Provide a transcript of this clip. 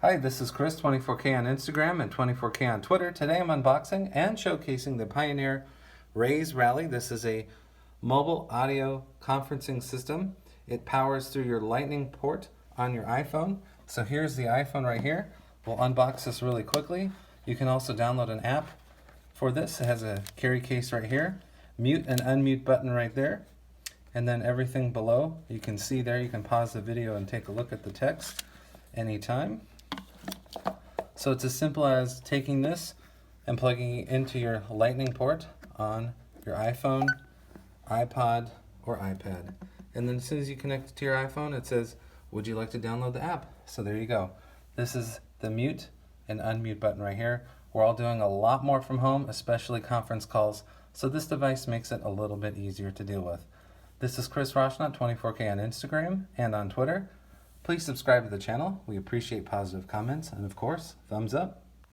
Hi, this is Chris, 24K on Instagram and 24K on Twitter. Today I'm unboxing and showcasing the Pioneer Rayz Rally. This is a mobile audio conferencing system. It powers through your Lightning port on your iPhone. So here's the iPhone right here. We'll unbox this really quickly. You can also download an app for this. It has a carry case right here, mute and unmute button right there, and then everything below. You can see there, you can pause the video and take a look at the text anytime. So it's as simple as taking this and plugging it into your Lightning port on your iPhone, iPod, or iPad. And then as soon as you connect it to your iPhone, it says, would you like to download the app? So there you go. This is the mute and unmute button right here. We're all doing a lot more from home, especially conference calls, so this device makes it a little bit easier to deal with. This is Chris Roshnot, 24K on Instagram and on Twitter. Please subscribe to the channel. We appreciate positive comments and, of course, thumbs up.